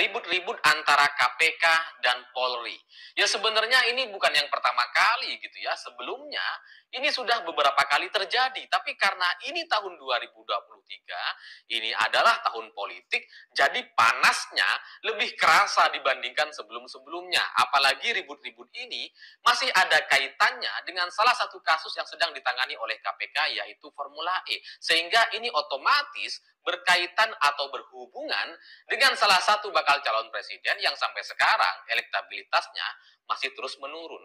ribut-ribut antara KPK dan Polri. Ya sebenarnya ini bukan yang pertama kali gitu ya. Sebelumnya ini sudah beberapa kali terjadi. Tapi karena ini tahun 2023, ini adalah tahun politik, jadi panasnya lebih kerasa dibandingkan sebelum-sebelumnya. Apalagi ribut-ribut ini masih ada kaitannya dengan salah satu kasus yang sedang ditangani oleh KPK, yaitu Formula E. Sehingga ini otomatis berkaitan atau berhubungan dengan salah satu bakal calon presiden yang sampai sekarang elektabilitasnya masih terus menurun.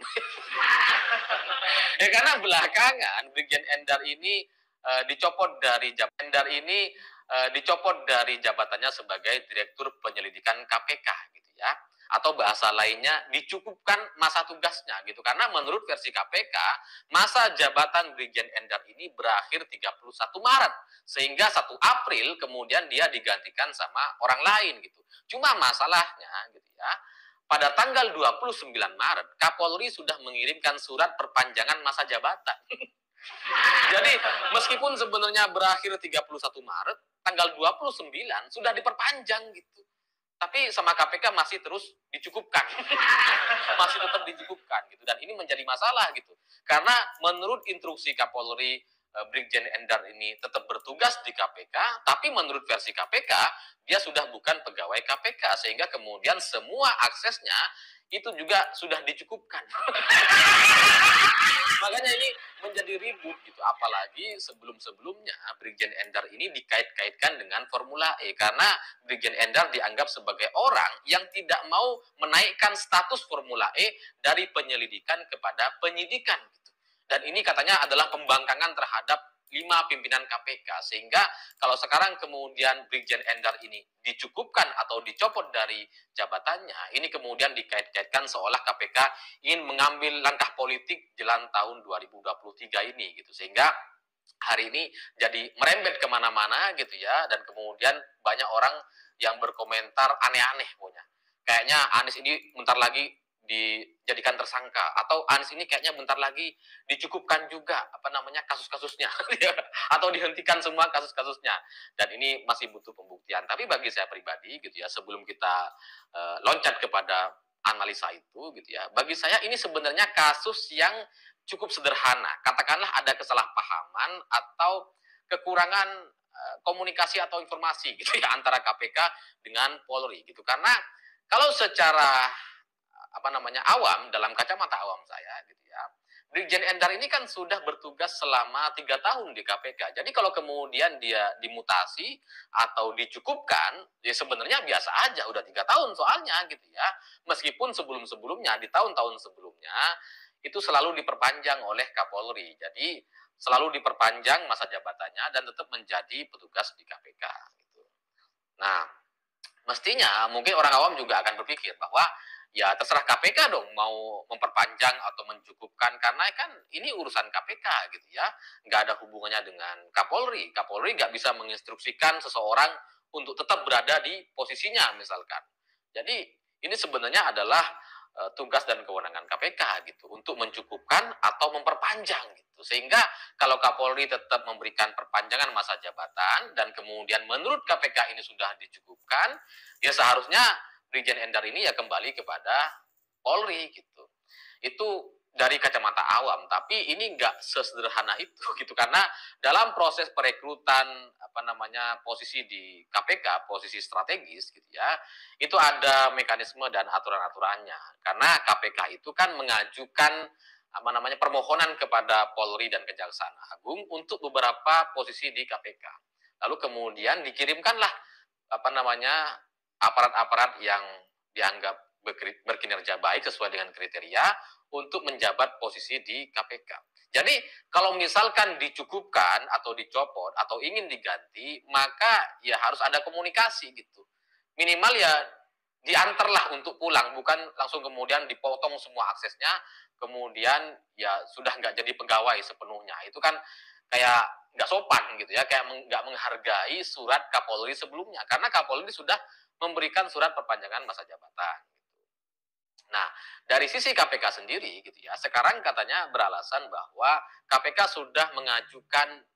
Ya karena belakangan Brigjen Endar ini dicopot dari jabatannya sebagai Direktur Penyelidikan KPK gitu ya. Atau bahasa lainnya dicukupkan masa tugasnya gitu. Karena menurut versi KPK, masa jabatan Brigjen Endar ini berakhir 31 Maret. Sehingga 1 April kemudian dia digantikan sama orang lain gitu. Cuma masalahnya gitu ya, pada tanggal 29 Maret, Kapolri sudah mengirimkan surat perpanjangan masa jabatan. Jadi meskipun sebenarnya berakhir 31 Maret, tanggal 29 sudah diperpanjang gitu. Tapi sama KPK masih terus dicukupkan. Masih tetap dicukupkan gitu. Dan ini menjadi masalah gitu. Karena menurut instruksi Kapolri, Brigjen Endar ini tetap bertugas di KPK, tapi menurut versi KPK, dia sudah bukan pegawai KPK, sehingga kemudian semua aksesnya itu juga sudah dicukupkan. Makanya ini menjadi ribut gitu. Apalagi sebelum-sebelumnya Brigjen Endar ini dikait-kaitkan dengan Formula E. Karena Brigjen Endar dianggap sebagai orang yang tidak mau menaikkan status Formula E dari penyelidikan kepada penyidikan gitu. Dan ini katanya adalah pembangkangan terhadap 5 pimpinan KPK. Sehingga kalau sekarang kemudian Brigjen Endar ini dicukupkan atau dicopot dari jabatannya, ini kemudian dikait-kaitkan seolah KPK ingin mengambil langkah politik jelang tahun 2023 ini gitu. Sehingga hari ini jadi merembet kemana-mana gitu ya. Dan kemudian banyak orang yang berkomentar aneh-aneh pokoknya. Kayaknya Anies ini bentar lagi dijadikan tersangka, atau Anies ini kayaknya bentar lagi dicukupkan juga kasus-kasusnya atau dihentikan semua kasus-kasusnya. Dan ini masih butuh pembuktian. Tapi bagi saya pribadi gitu ya, sebelum kita loncat kepada analisa itu gitu ya, bagi saya ini sebenarnya kasus yang cukup sederhana. Katakanlah ada kesalahpahaman atau kekurangan komunikasi atau informasi gitu ya antara KPK dengan Polri gitu. Karena kalau secara awam, dalam kacamata awam saya gitu ya, Brigjen Endar ini kan sudah bertugas selama 3 tahun di KPK. Jadi kalau kemudian dia dimutasi atau dicukupkan, ya sebenarnya biasa aja, udah 3 tahun soalnya gitu ya. Meskipun sebelum-sebelumnya, di tahun-tahun sebelumnya, itu selalu diperpanjang oleh Kapolri. Jadi selalu diperpanjang masa jabatannya dan tetap menjadi petugas di KPK gitu. Nah, mestinya mungkin orang awam juga akan berpikir bahwa ya terserah KPK dong mau memperpanjang atau mencukupkan, karena kan ini urusan KPK gitu ya, nggak ada hubungannya dengan Kapolri. Kapolri nggak bisa menginstruksikan seseorang untuk tetap berada di posisinya misalkan. Jadi ini sebenarnya adalah tugas dan kewenangan KPK gitu untuk mencukupkan atau memperpanjang gitu. Sehingga kalau Kapolri tetap memberikan perpanjangan masa jabatan dan kemudian menurut KPK ini sudah dicukupkan, ya seharusnya Brigjen Endar ini ya kembali kepada Polri gitu. Itu dari kacamata awam, tapi ini nggak sesederhana itu gitu, karena dalam proses perekrutan posisi di KPK, posisi strategis gitu ya, itu ada mekanisme dan aturan-aturannya. Karena KPK itu kan mengajukan permohonan kepada Polri dan Kejaksaan Agung untuk beberapa posisi di KPK. Lalu kemudian dikirimkanlah aparat-aparat yang dianggap berkinerja baik sesuai dengan kriteria untuk menjabat posisi di KPK. Jadi kalau misalkan dicukupkan atau dicopot atau ingin diganti, maka ya harus ada komunikasi gitu. Minimal ya diantarlah untuk pulang, bukan langsung kemudian dipotong semua aksesnya, kemudian ya sudah nggak jadi pegawai sepenuhnya. Itu kan kayak nggak sopan gitu ya, kayak nggak menghargai surat Kapolri sebelumnya, karena Kapolri sudah memberikan surat perpanjangan masa jabatan. Nah, dari sisi KPK sendiri gitu ya, sekarang katanya beralasan bahwa KPK sudah mengajukan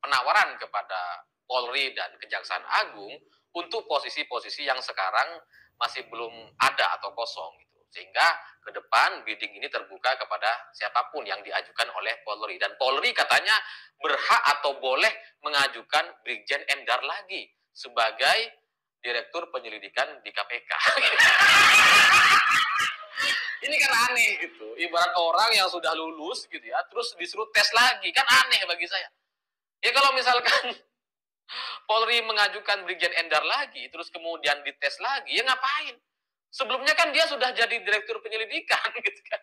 penawaran kepada Polri dan Kejaksaan Agung untuk posisi-posisi yang sekarang masih belum ada atau kosong gitu. Sehingga ke depan bidding ini terbuka kepada siapapun yang diajukan oleh Polri. Dan Polri katanya berhak atau boleh mengajukan Brigjen Endar lagi sebagai Direktur Penyelidikan di KPK. Ini kan aneh gitu. Ibarat orang yang sudah lulus gitu ya, terus disuruh tes lagi. Kan aneh bagi saya. Ya kalau misalkan Polri mengajukan Brigjen Endar lagi, terus kemudian dites lagi, ya ngapain? Sebelumnya kan dia sudah jadi Direktur Penyelidikan gitu kan.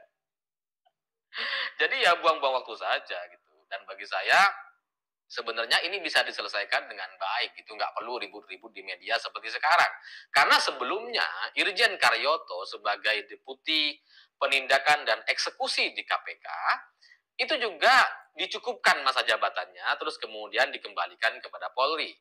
Jadi ya buang-buang waktu saja gitu. Dan bagi saya sebenarnya ini bisa diselesaikan dengan baik gitu, nggak perlu ribut-ribut di media seperti sekarang. Karena sebelumnya Irjen Karyoto sebagai Deputi Penindakan dan Eksekusi di KPK itu juga dicukupkan masa jabatannya, terus kemudian dikembalikan kepada Polri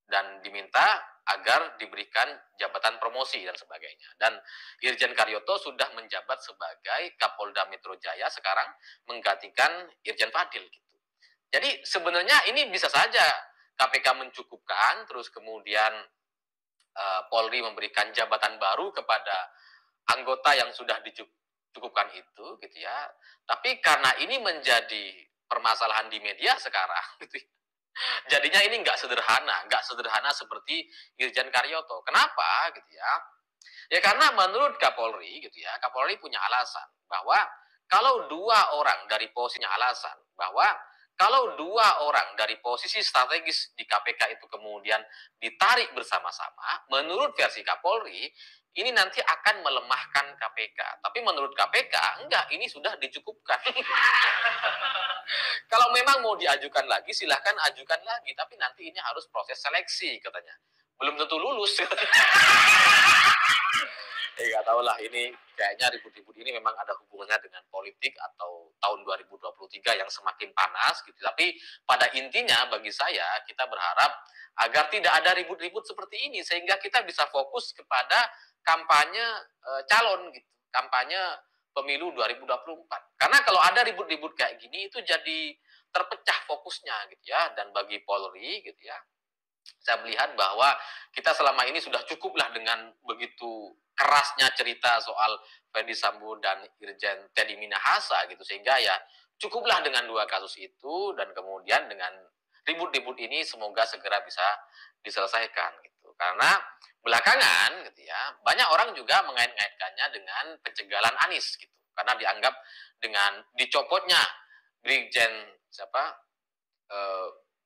dan diminta agar diberikan jabatan promosi dan sebagainya. Dan Irjen Karyoto sudah menjabat sebagai Kapolda Metro Jaya sekarang menggantikan Irjen Fadil gitu. Jadi sebenarnya ini bisa saja KPK mencukupkan, terus kemudian Polri memberikan jabatan baru kepada anggota yang sudah dicukupkan itu, gitu ya. Tapi karena ini menjadi permasalahan di media sekarang, gitu ya, jadinya ini nggak sederhana seperti Irjen Karyoto. Kenapa, gitu ya? Ya karena menurut Kapolri, gitu ya, Kapolri punya alasan bahwa kalau dua orang dari posisinya alasan bahwa kalau dua orang dari posisi strategis di KPK itu kemudian ditarik bersama-sama, menurut versi Kapolri, ini nanti akan melemahkan KPK. Tapi menurut KPK, enggak, ini sudah dicukupkan. Kalau memang mau diajukan lagi, silahkan ajukan lagi. Tapi nanti ini harus proses seleksi, katanya. Belum tentu lulus. Nggak tahu lah, ini kayaknya ribut-ribut ini memang ada hubungannya dengan politik atau tahun 2023 yang semakin panas gitu. Tapi pada intinya bagi saya kita berharap agar tidak ada ribut-ribut seperti ini sehingga kita bisa fokus kepada kampanye calon gitu, kampanye pemilu 2024. Karena kalau ada ribut-ribut kayak gini itu jadi terpecah fokusnya gitu ya. Dan bagi Polri gitu ya, saya melihat bahwa kita selama ini sudah cukuplah dengan begitu kerasnya cerita soal Ferdy Sambo dan Irjen Teddy Minahasa gitu, sehingga ya cukuplah dengan dua kasus itu dan kemudian dengan ribut-ribut ini semoga segera bisa diselesaikan gitu. Karena belakangan gitu ya banyak orang juga mengait-ngaitkannya dengan pencegalan Anies gitu, karena dianggap dengan dicopotnya Brigjen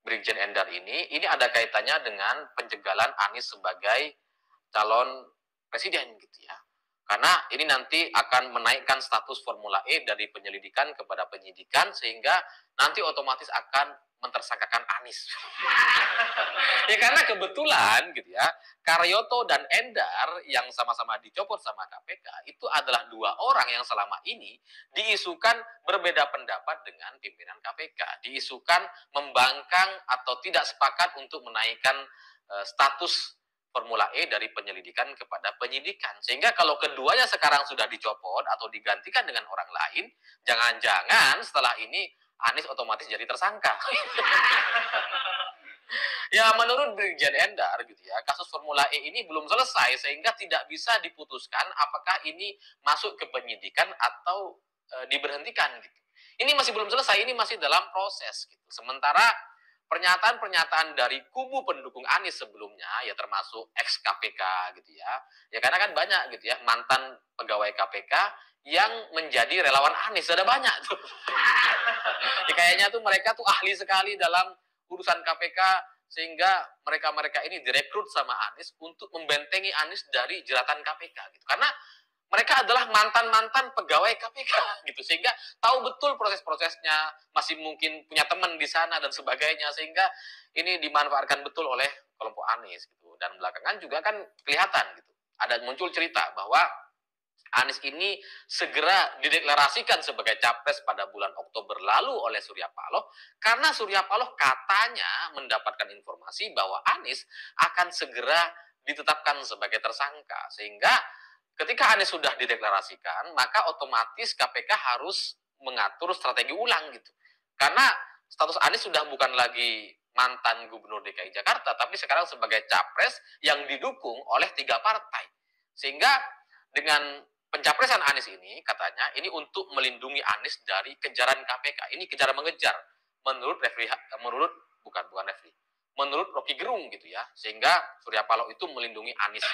Brigjen Endar ini ada kaitannya dengan pencegalan Anies sebagai calon presiden gitu ya. Karena ini nanti akan menaikkan status Formula E dari penyelidikan kepada penyidikan sehingga nanti otomatis akan mentersangkakan Anies. Ya karena kebetulan gitu ya, Karyoto dan Endar yang sama-sama dicopot sama KPK itu adalah dua orang yang selama ini diisukan berbeda pendapat dengan pimpinan KPK, diisukan membangkang atau tidak sepakat untuk menaikkan status Formula E dari penyelidikan kepada penyidikan. Sehingga kalau keduanya sekarang sudah dicopot atau digantikan dengan orang lain, jangan-jangan setelah ini Anies otomatis jadi tersangka. Ya menurut Brigjen Endar gitu ya, kasus Formula E ini belum selesai sehingga tidak bisa diputuskan apakah ini masuk ke penyidikan atau diberhentikan gitu. Ini masih belum selesai, ini masih dalam proses gitu. Sementara pernyataan-pernyataan dari kubu pendukung Anies sebelumnya ya termasuk ex KPK gitu ya. Ya karena kan banyak gitu ya mantan pegawai KPK yang menjadi relawan Anies, ada banyak tuh. Ya kayaknya tuh mereka tuh ahli sekali dalam urusan KPK sehingga mereka-mereka ini direkrut sama Anies untuk membentengi Anies dari jeratan KPK gitu. Karena mereka adalah mantan-mantan pegawai KPK gitu, sehingga tahu betul proses-prosesnya, masih mungkin punya teman di sana dan sebagainya, sehingga ini dimanfaatkan betul oleh kelompok Anies gitu. Dan belakangan juga kan kelihatan gitu, ada muncul cerita bahwa Anies ini segera dideklarasikan sebagai capres pada bulan Oktober lalu oleh Surya Paloh karena Surya Paloh katanya mendapatkan informasi bahwa Anies akan segera ditetapkan sebagai tersangka, sehingga ketika Anies sudah dideklarasikan, maka otomatis KPK harus mengatur strategi ulang gitu. Karena status Anies sudah bukan lagi mantan gubernur DKI Jakarta, tapi sekarang sebagai capres yang didukung oleh 3 partai. Sehingga dengan pencapresan Anies ini katanya ini untuk melindungi Anies dari kejaran KPK. Ini kejar mengejar menurut Refli. Menurut Rocky Gerung gitu ya. Sehingga Surya Paloh itu melindungi Anies.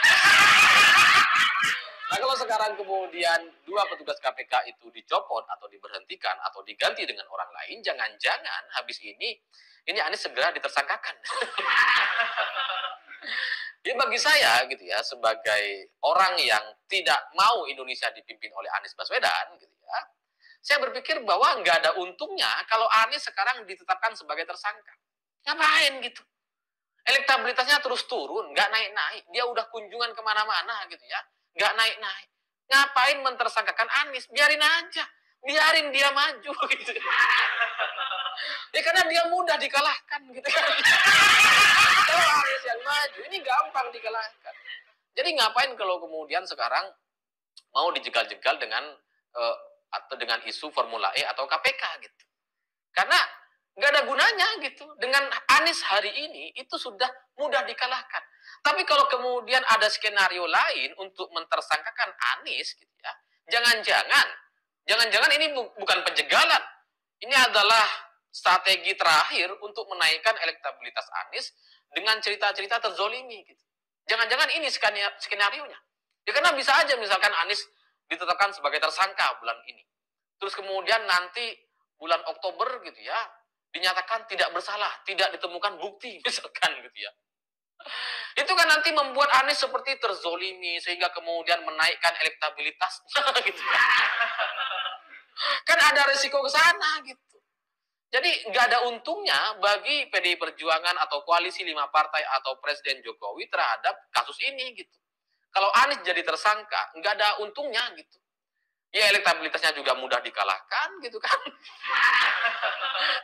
Nah, kalau sekarang kemudian 2 petugas KPK itu dicopot atau diberhentikan atau diganti dengan orang lain, jangan-jangan habis ini Anies segera ditersangkakan. Ya bagi saya gitu ya, sebagai orang yang tidak mau Indonesia dipimpin oleh Anies Baswedan gitu ya, saya berpikir bahwa nggak ada untungnya kalau Anies sekarang ditetapkan sebagai tersangka. Ngapain gitu? Elektabilitasnya terus turun, nggak naik-naik. Dia udah kunjungan kemana-mana gitu ya, nggak naik-naik. Ngapain mentersangkakan Anies? Biarin aja. Biarin dia maju gitu. Ya karena dia mudah dikalahkan gitu kan. Kalau Anies yang maju, ini gampang dikalahkan. Jadi ngapain kalau kemudian sekarang mau dijegal-jegal dengan atau dengan isu Formula E atau KPK gitu. Karena nggak ada gunanya gitu. Dengan Anies hari ini itu sudah mudah dikalahkan. Tapi kalau kemudian ada skenario lain untuk mentersangkakan Anies gitu ya, jangan-jangan ini bukan penjegalan. Ini adalah strategi terakhir untuk menaikkan elektabilitas Anies dengan cerita-cerita terzolimi gitu. Jangan-jangan ini skenario-nya. Ya karena bisa aja misalkan Anies ditetapkan sebagai tersangka bulan ini. Terus kemudian nanti bulan Oktober gitu ya, dinyatakan tidak bersalah, tidak ditemukan bukti misalkan gitu ya. Itu kan nanti membuat Anies seperti terzolimi sehingga kemudian menaikkan elektabilitasnya gitu. Kan ada resiko ke sana gitu. Jadi nggak ada untungnya bagi PDI Perjuangan atau koalisi 5 partai atau Presiden Jokowi terhadap kasus ini gitu. Kalau Anies jadi tersangka, nggak ada untungnya gitu. Ya elektabilitasnya juga mudah dikalahkan gitu kan.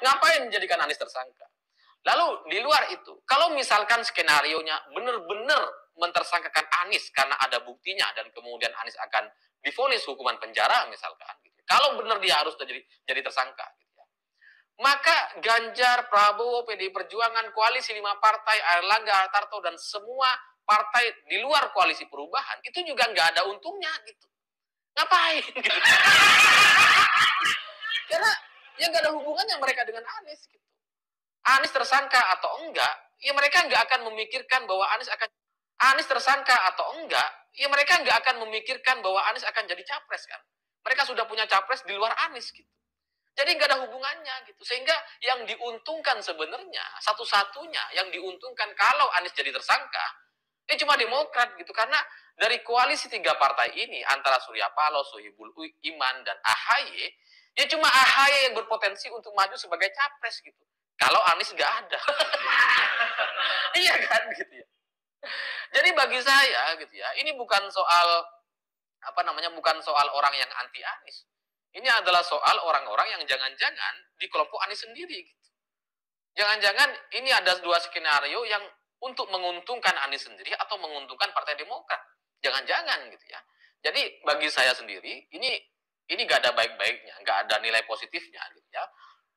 Ngapain menjadikan Anies tersangka? Lalu di luar itu, kalau misalkan skenario-nya benar-benar mentersangkakan Anies karena ada buktinya dan kemudian Anies akan divonis hukuman penjara misalkan. Gitu. Kalau benar dia harus jadi tersangka. Gitu ya. Maka Ganjar, Prabowo, PDI Perjuangan, koalisi 5 partai, Airlangga, Hartarto, dan semua partai di luar koalisi perubahan, itu juga nggak ada untungnya gitu. Ngapain gitu. Karena ya nggak ada hubungannya mereka dengan Anies gitu. Anies tersangka atau enggak, ya mereka nggak akan memikirkan bahwa Anies tersangka atau enggak, ya mereka nggak akan memikirkan bahwa Anies akan jadi capres kan. Mereka sudah punya capres di luar Anies gitu. Jadi nggak ada hubungannya gitu. Sehingga yang diuntungkan sebenarnya, satu-satunya yang diuntungkan kalau Anies jadi tersangka, cuma Demokrat gitu. Karena dari koalisi 3 partai ini, antara Surya Paloh, Sohibul Iman, dan AHY, ya cuma AHY yang berpotensi untuk maju sebagai capres gitu. Kalau Anies nggak ada. Iya kan gitu ya. Jadi bagi saya gitu ya, ini bukan soal bukan soal orang yang anti Anies. Ini adalah soal orang-orang yang jangan-jangan di kelompok Anies sendiri gitu. Jangan-jangan ini ada 2 skenario yang untuk menguntungkan Anies sendiri atau menguntungkan Partai Demokrat. Jangan-jangan gitu ya. Jadi bagi saya sendiri ini nggak ada baik-baiknya, nggak ada nilai positifnya gitu ya.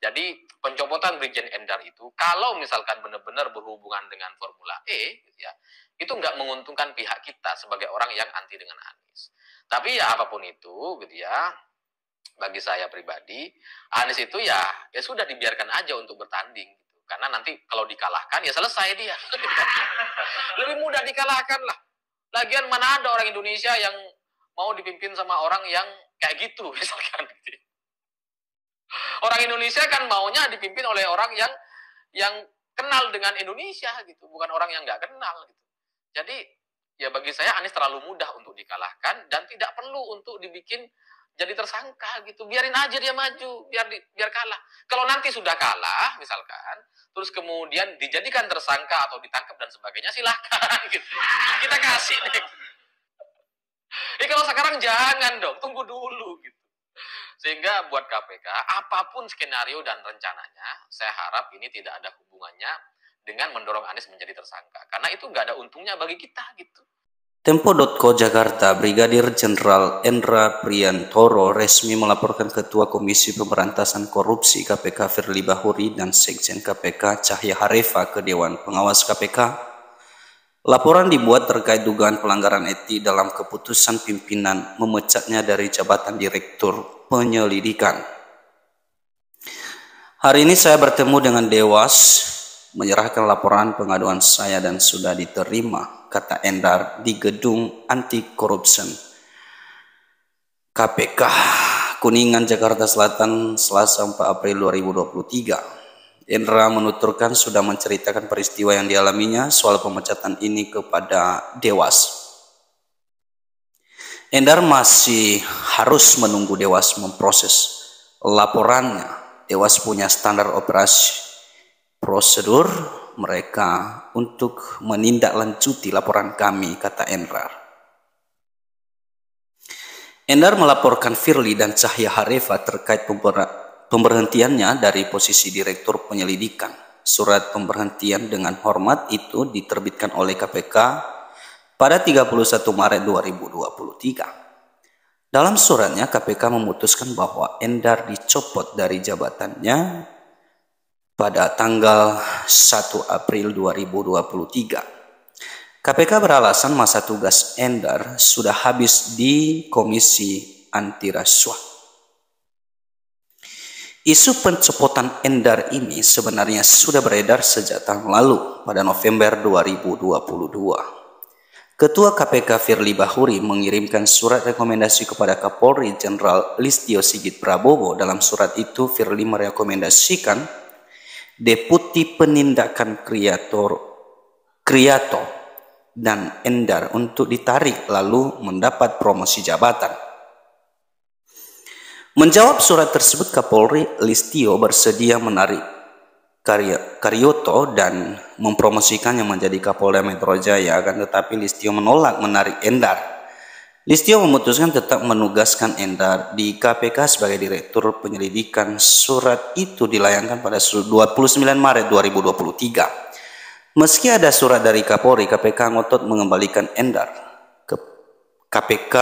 Jadi pencopotan Brigjen Endar itu kalau misalkan benar-benar berhubungan dengan Formula E gitu ya, itu nggak menguntungkan pihak kita sebagai orang yang anti dengan Anies. Tapi ya apapun itu gitu ya, bagi saya pribadi Anies itu ya sudah dibiarkan aja untuk bertanding gitu. Karena nanti kalau dikalahkan ya selesai dia. Lebih mudah dikalahkan lah. Lagian mana ada orang Indonesia yang mau dipimpin sama orang yang kayak gitu misalkan gitu. Orang Indonesia kan maunya dipimpin oleh orang yang kenal dengan Indonesia gitu, bukan orang yang nggak kenal gitu. Jadi ya bagi saya Anies terlalu mudah untuk dikalahkan dan tidak perlu untuk dibikin jadi tersangka gitu. Biarin aja dia maju, biar kalah. Kalau nanti sudah kalah misalkan, terus kemudian dijadikan tersangka atau ditangkap dan sebagainya, silakan gitu. Kita kasih deh. Kalau sekarang jangan dong, tunggu dulu gitu. Sehingga buat KPK, apapun skenario dan rencananya, saya harap ini tidak ada hubungannya dengan mendorong Anies menjadi tersangka. Karena itu nggak ada untungnya bagi kita gitu. Tempo.co Jakarta, Brigadir Jenderal Endra Priantoro resmi melaporkan Ketua Komisi Pemberantasan Korupsi KPK Firly Bahuri dan Sekjen KPK Cahya Harefa ke Dewan Pengawas KPK. Laporan dibuat terkait dugaan pelanggaran etik dalam keputusan pimpinan memecatnya dari jabatan Direktur Penyelidikan. Hari ini saya bertemu dengan Dewas, menyerahkan laporan pengaduan saya dan sudah diterima, kata Endar di gedung anti korupsi KPK Kuningan, Jakarta Selatan, Selasa 4 April 2023. Endra menuturkan sudah menceritakan peristiwa yang dialaminya soal pemecatan ini kepada Dewas. Endar masih harus menunggu Dewas memproses laporannya. Dewas punya standar operasi prosedur mereka untuk menindaklanjuti laporan kami, kata Endar. Endar melaporkan Firly dan Cahya Harefa terkait pemberhentiannya dari posisi Direktur Penyelidikan. Surat pemberhentian dengan hormat itu diterbitkan oleh KPK pada 31 Maret 2023. Dalam suratnya, KPK memutuskan bahwa Endar dicopot dari jabatannya pada tanggal 1 April 2023. KPK beralasan masa tugas Endar sudah habis di Komisi Anti Rasuah. Isu pencopotan Endar ini sebenarnya sudah beredar sejak tahun lalu pada November 2022. Ketua KPK Firly Bahuri mengirimkan surat rekomendasi kepada Kapolri Jenderal Listio Sigit Prabowo. Dalam surat itu, Firly merekomendasikan Deputi Penindakan Kriato dan Endar untuk ditarik lalu mendapat promosi jabatan. Menjawab surat tersebut, Kapolri Listio bersedia menarik Karyoto dan mempromosikannya menjadi Kapolda Metro Jaya, akan tetapi Listio menolak menarik Endar. Listio memutuskan tetap menugaskan Endar di KPK sebagai Direktur Penyelidikan. Surat itu dilayangkan pada 29 Maret 2023. Meski ada surat dari Kapolri, KPK ngotot mengembalikan Endar. KPK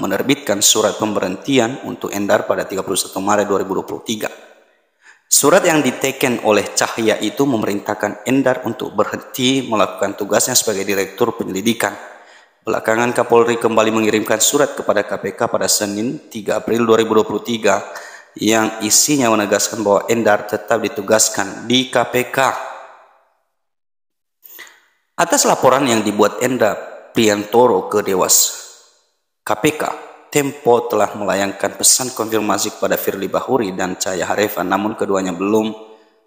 menerbitkan surat pemberhentian untuk Endar pada 31 Maret 2023. Surat yang diteken oleh Cahya itu memerintahkan Endar untuk berhenti melakukan tugasnya sebagai Direktur Penyelidikan. Belakangan Kapolri kembali mengirimkan surat kepada KPK pada Senin 3 April 2023 yang isinya menegaskan bahwa Endar tetap ditugaskan di KPK. Atas laporan yang dibuat Endar Priantoro ke Dewas KPK, Tempo telah melayangkan pesan konfirmasi kepada Firly Bahuri dan Cahya Harefa, namun keduanya belum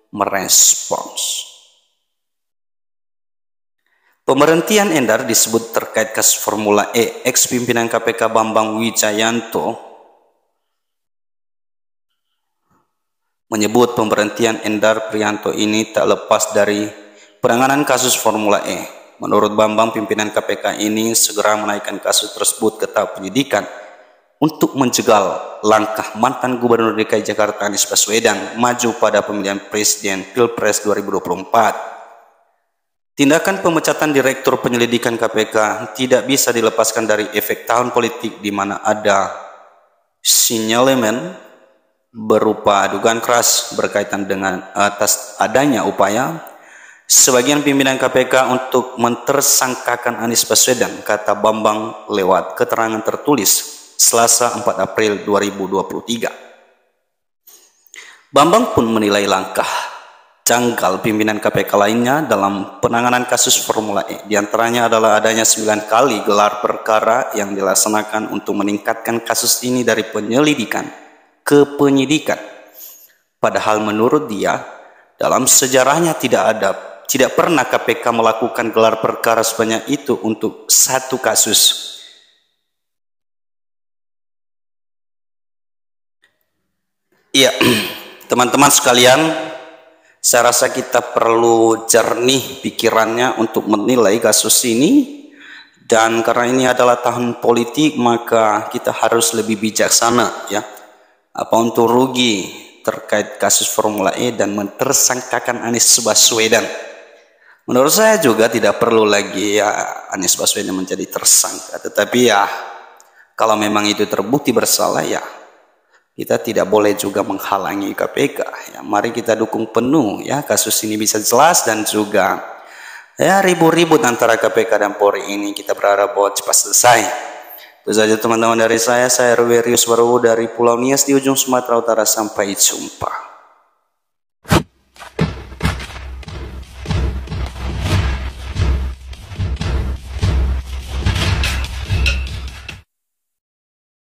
merespons. Pemberhentian Endar disebut terkait kasus Formula E. Ex-pimpinan KPK Bambang Wijayanto menyebut pemberhentian Endar Prianto ini tak lepas dari penanganan kasus Formula E. Menurut Bambang, pimpinan KPK ini segera menaikkan kasus tersebut ke tahap penyidikan untuk menjegal langkah mantan Gubernur DKI Jakarta Anies Baswedan maju pada pemilihan Presiden Pilpres 2024. Tindakan pemecatan Direktur Penyelidikan KPK tidak bisa dilepaskan dari efek tahun politik di mana ada sinyalemen berupa dugaan keras berkaitan dengan atas adanya upaya sebagian pimpinan KPK untuk mentersangkakan Anies Baswedan, kata Bambang lewat keterangan tertulis Selasa 4 April 2023. Bambang pun menilai langkah janggal pimpinan KPK lainnya dalam penanganan kasus Formula E. Di antaranya adalah adanya 9 kali gelar perkara yang dilaksanakan untuk meningkatkan kasus ini dari penyelidikan ke penyidikan. Padahal menurut dia, dalam sejarahnya tidak pernah KPK melakukan gelar perkara sebanyak itu untuk satu kasus. Iya, teman-teman sekalian, saya rasa kita perlu jernih pikirannya untuk menilai kasus ini. Dan karena ini adalah tahun politik, maka kita harus lebih bijaksana, ya. Apa untuk rugi terkait kasus Formula E dan mentersangkakan Anies Baswedan. Menurut saya juga tidak perlu lagi ya Anies Baswedan menjadi tersangka. Tetapi ya kalau memang itu terbukti bersalah, ya kita tidak boleh juga menghalangi KPK. Ya, mari kita dukung penuh ya kasus ini bisa jelas dan juga Ya, ribut-ribut antara KPK dan Polri ini kita berharap bahwa cepat selesai. Itu saja teman-teman dari saya Rwerius Baru dari Pulau Nias di ujung Sumatera Utara. Sampai jumpa.